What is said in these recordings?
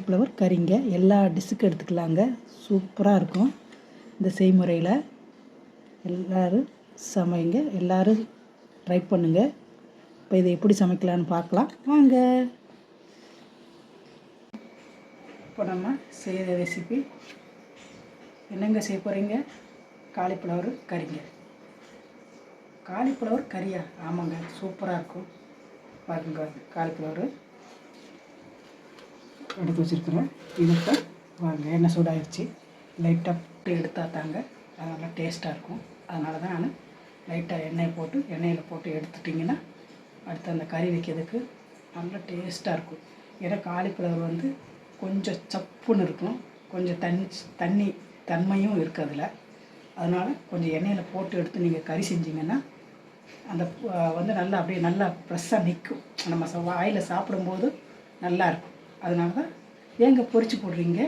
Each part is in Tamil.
காலிஃப்ளவர் கறிங்க. எல்லா டிஷ்ஷுக்கும் எடுத்துக்கலாங்க. சூப்பராக இருக்கும் இந்த செய்முறையில். எல்லோரும் சமைங்க, எல்லோரும் ட்ரை பண்ணுங்கள். இப்போ இதை எப்படி சமைக்கலான்னு பார்க்கலாம் வாங்க. இப்போ நம்ம செய்கிற ரெசிபி என்னங்க செய்ய போகிறீங்க? காலிஃப்ளவர் கறிங்க. காலிஃப்ளவர் கறியா? ஆமாங்க, சூப்பராக இருக்கும். பாருங்க, காலிஃப்ளவர் எடுத்து வச்சுருக்குறேன். இதுக்கு வாங்க, எண்ணெய் சூடாகிடுச்சு. லைட்டாக போட்டு எடுத்தால் தாங்க அது நல்லா டேஸ்ட்டாக இருக்கும். அதனால தான் நான் லைட்டாக எண்ணெயில் போட்டு எடுத்துட்டிங்கன்னா அடுத்து அந்த கறி வைக்கிறதுக்கு நல்லா டேஸ்ட்டாக இருக்கும். ஏன்னா காலிஃப்ளவர் வந்து கொஞ்சம் சப்புன்னு இருக்கும், கொஞ்சம் தன்மையும் இருக்குது அதில். அதனால் கொஞ்சம் எண்ணெயில் போட்டு எடுத்து நீங்கள் கறி செஞ்சிங்கன்னா அந்த வந்து நல்லா அப்படியே நல்லா ஃப்ரெஷ்ஷாக நிற்கும். நம்ம வாயில் சாப்பிடும்போது நல்லாயிருக்கும். அதனால தான் ஏங்க பொரிச்சு போடுறீங்க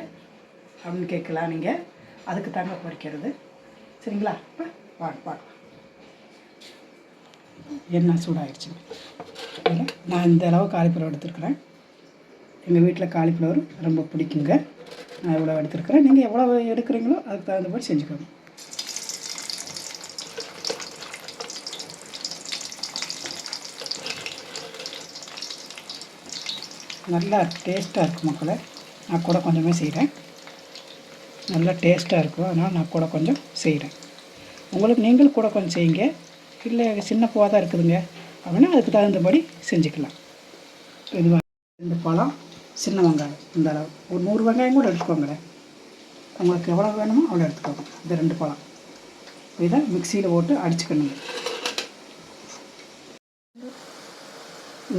அப்படின்னு கேட்கலாம் நீங்கள். அதுக்கு தாங்க பொரிக்கிறது. சரிங்களா? இப்போ பார்க்கலாம். எண்ணெய் சூடாகிடுச்சுங்க. நான் இந்த அளவு காலிஃப்ளவர் எடுத்துருக்குறேன். எங்கள் வீட்டில் காலிஃப்ளவர் ரொம்ப பிடிக்குங்க. நான் எவ்வளோ எடுத்துருக்குறேன், நீங்கள் எவ்வளோ எடுக்கிறீங்களோ அதுக்கு தகுந்த மாதிரி செஞ்சுக்கோங்க. நல்லா டேஸ்ட்டாக இருக்கும் மக்களே. நான் கூட கொஞ்சமே செய்கிறேன். நல்லா டேஸ்ட்டாக இருக்கும், அதனால் நான் கூட கொஞ்சம் செய்கிறேன். உங்களுக்கு நீங்களும் கூட கொஞ்சம் செய்யுங்க. இல்லை சின்ன பூவாக தான் இருக்குதுங்க அப்படின்னா அதுக்கு தகுந்தபடி செஞ்சுக்கலாம். இதுவாக இந்த பழம், சின்ன வெங்காயம் இந்த அளவு ஒரு 100 வெங்காயம் கூட எடுத்துக்கோங்களேன். உங்களுக்கு எவ்வளோ வேணுமோ அவ்வளோ எடுத்துக்கோங்க. இந்த 2 பழம் இதை மிக்சியில் போட்டு அடிச்சுக்கணுங்க.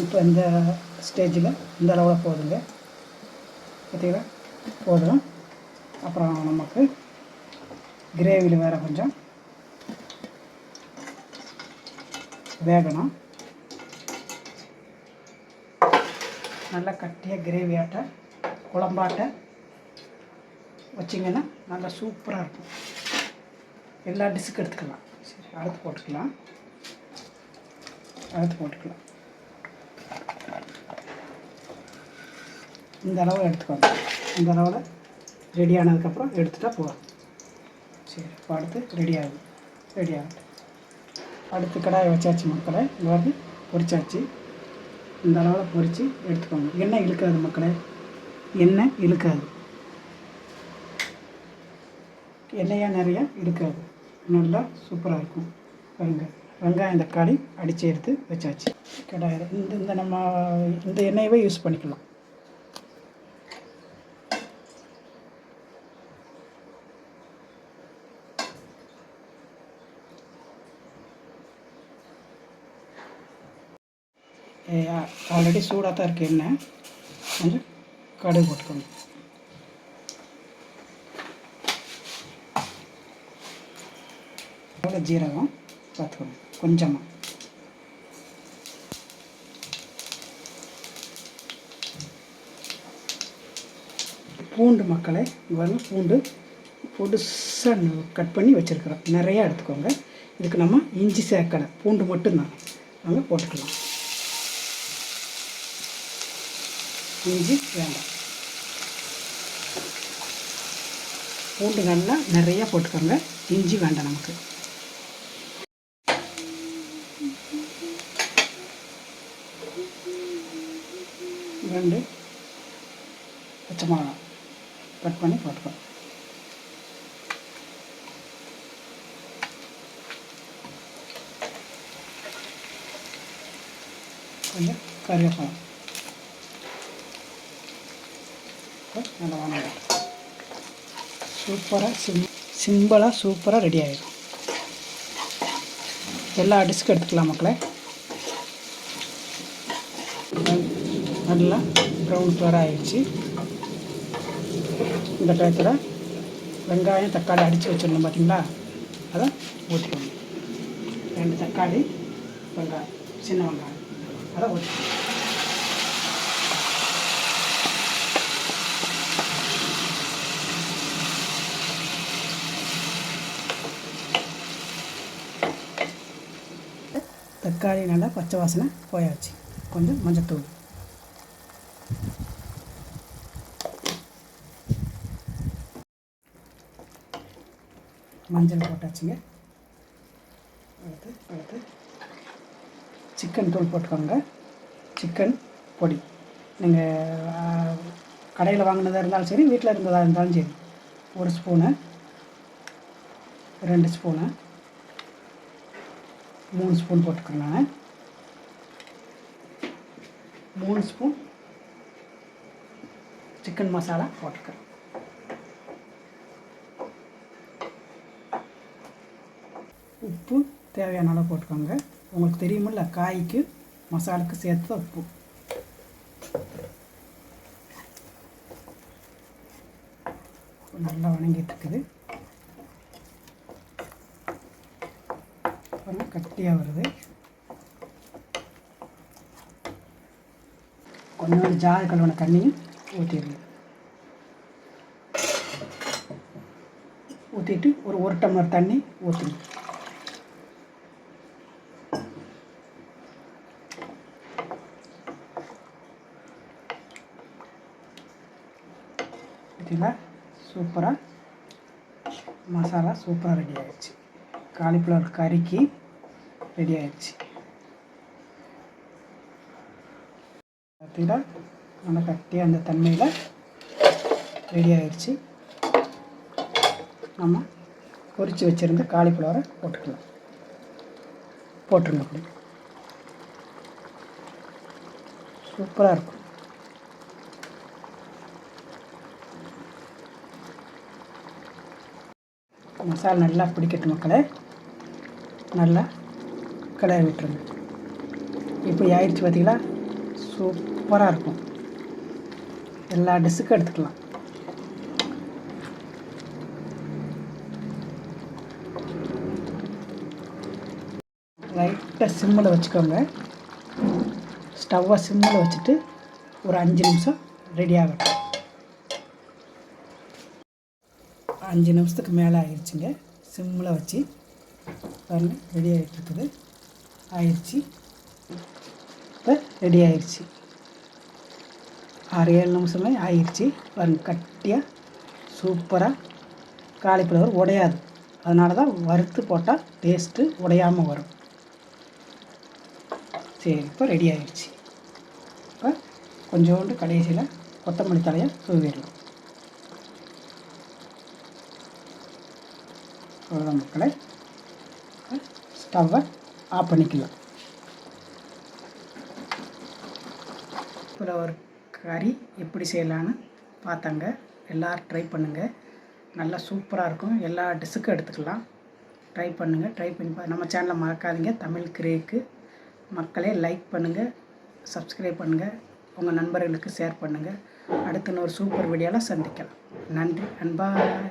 இப்போ இந்த ஸ்டேஜில் இந்த அளவில் போதுங்க. பார்த்தீங்களா? போதும். அப்புறம் நமக்கு கிரேவியில் வேறு கொஞ்சம் வேகணும். நல்லா கட்டியாக கிரேவியாட்ட குழம்பாட்ட வச்சிங்கன்னா நல்லா சூப்பராக இருக்கும். எல்லா டிஷ்ஷுக்கும் எடுத்துக்கலாம். சரி, அடுத்து போட்டுக்கலாம். இந்த அளவு எடுத்துக்கோங்க. இந்த அளவில் ரெடி ஆனதுக்கப்புறம் எடுத்துகிட்டா போதும். சரி, இப்போ அடுத்து ரெடி ஆகுது. அடுத்து கடாயை வச்சாச்சு மக்களே. இந்த மாதிரி பொரிச்சாச்சு. இந்த அளவில் பொரித்து எடுத்துக்கோங்க. எண்ணெய் இழுக்காது மக்களே, எண்ணெய் இழுக்காது. எண்ணெயாக நிறையா இழுக்காது. நல்லா சூப்பராக இருக்கும். பாருங்க, வெங்காயம் தக்காளி அடித்து எடுத்து வச்சாச்சு. கடாயில் இந்த நம்ம இந்த எண்ணெயவே யூஸ் பண்ணிக்கலாம். ஆல்ரெடி சூடாக தான் இருக்குது எண்ணெய். கொஞ்சம் கடுகு போட்டுக்கோங்க. அவ்வளோ ஜீரகம் பார்த்துக்கோங்க கொஞ்சமாக. பூண்டு மக்களே, இவ்வளோ பூண்டு கட் பண்ணி வச்சுருக்குறோம். நிறையா எடுத்துக்கோங்க. இதுக்கு நம்ம இஞ்சி சேர்க்கலை, பூண்டு மட்டும்தான். நம்ம போட்டுக்கலாம். இஞ்சி வேண்டாம். பூண்டு நல்லா நிறையா போட்டுக்கோங்க. இஞ்சி வேண்டாம் நமக்கு. ரெண்டு பச்சை மிளகா கட் பண்ணி போட்டுக்கோங்க. கொஞ்சம் கருவேப்பிலை நல்லா வாங்க. சூப்பராக சிம்பிளாக சூப்பராக ரெடி ஆகிடும். எல்லா டிஷ்ஷுக்கும் எடுத்துக்கலாம் மக்களே. நல்லா ப்ரௌன் கலர் ஆகிடுச்சு. இந்த டயத்தில் வெங்காயம் தக்காளி அடித்து வச்சிடணும் பார்த்தீங்களா, அதை ஊற்றிக்கணும். 2 தக்காளி, வெங்காயம், சின்ன வெங்காயம் அதை ஊற்றிக்கணும். தக்காளி நல்லா பச்சை வாசனை போயாச்சு. கொஞ்சம் மஞ்சத்தூள், மஞ்சள் போட்டாச்சுங்க. அடுத்து சிக்கன் தூள் போட்டுக்கோங்க. சிக்கன் பொடி நீங்கள் கடையில் வாங்கினதாக இருந்தாலும் சரி, வீட்டில் இருந்ததாக இருந்தாலும் சரி. 1 ஸ்பூனு, 2 ஸ்பூனு, 3 ஸ்பூன் போட்டுக்கிறேன் நான். 3 ஸ்பூன் சிக்கன் மசாலா போட்டுக்கிறேன். உப்பு தேவையான அளவு போட்டுக்கோங்க. உங்களுக்கு தெரியுமில்ல, காய்க்கு மசாலுக்கு சேர்த்து உப்பு. நல்லா வணங்கிட்டு இருக்குது. அப்புறம் கட்டியாக வருது. கொஞ்சம் ஜாதி கழுவின தண்ணியும் ஊற்றிடுங்க. ஊற்றிட்டு ஒரு டம்ளர் தண்ணி ஊற்றுங்க. ஊற்றினா சூப்பராக மசாலா சூப்பராக ரெடி ஆகிடுச்சு. காலிஃப்ளவர் கறிக்கு ரெடி ஆகிடுச்சு. பார்த்தீங்கன்னா நல்லா கட்டியாக அந்த தன்மையில் ரெடி ஆகிடுச்சு. நம்ம பொரித்து வச்சுருந்த காலிஃப்ளவரை போட்டுக்கலாம். போட்டுருங்க. அப்படி சூப்பராக இருக்கும். மசாலா நல்லா பிடிக்கட்டும் மக்களே. நல்லா கிளறி விட்டுருங்க. இப்படி ஆயிடுச்சு பார்த்தீங்களா? சூப்பராக இருக்கும். எல்லா டிஷ்ஷுக்கும் எடுத்துக்கலாம். லைட்டாக சிம்மில் வச்சுக்கோங்க. ஸ்டவ்வை சிம்மில் வச்சுட்டு ஒரு 5 நிமிஷம் ரெடி ஆகட்டும். 5 நிமிஷத்துக்கு மேலே ஆயிடுச்சுங்க. சிம்மில் வச்சு பாருங்க, ரெடி ஆகிட்டுருக்குது. ஆயிடுச்சு. இப்போ ரெடி ஆயிடுச்சு. 6-7 நிமிஷமே ஆயிடுச்சு. பாருங்க, கட்டியாக சூப்பராக காலிஃப்ளவர் உடையாது. அதனால தான் வறுத்து போட்டால் டேஸ்ட்டு உடையாமல் வரும். சரி, இப்போ ரெடி ஆயிடுச்சு. இப்போ கொஞ்சோண்டு கடைசியில் கொத்தமல்லி தலையை தூவிடலாம். அவ்வளோதான் மக்களை. ஸ்டவ்வை ஆஃப் பண்ணிக்கலாம். ஒரு கறி எப்படி செய்யலான்னு பார்த்தாங்க. எல்லோரும் ட்ரை பண்ணுங்கள். நல்லா சூப்பராக இருக்கும். எல்லா டிஷ்ஷுக்கும் எடுத்துக்கலாம். ட்ரை பண்ணுங்கள். ட்ரை பண்ணி நம்ம சேனலை மறக்காதீங்க. தமிழ் கிரேக்கு மக்களே, லைக் பண்ணுங்கள், சப்ஸ்கிரைப் பண்ணுங்கள், உங்கள் நண்பர்களுக்கு ஷேர் பண்ணுங்கள். அடுத்த ஒரு சூப்பர் வீடியோவில் சந்திக்கலாம். நன்றி அண்ட் பாய்.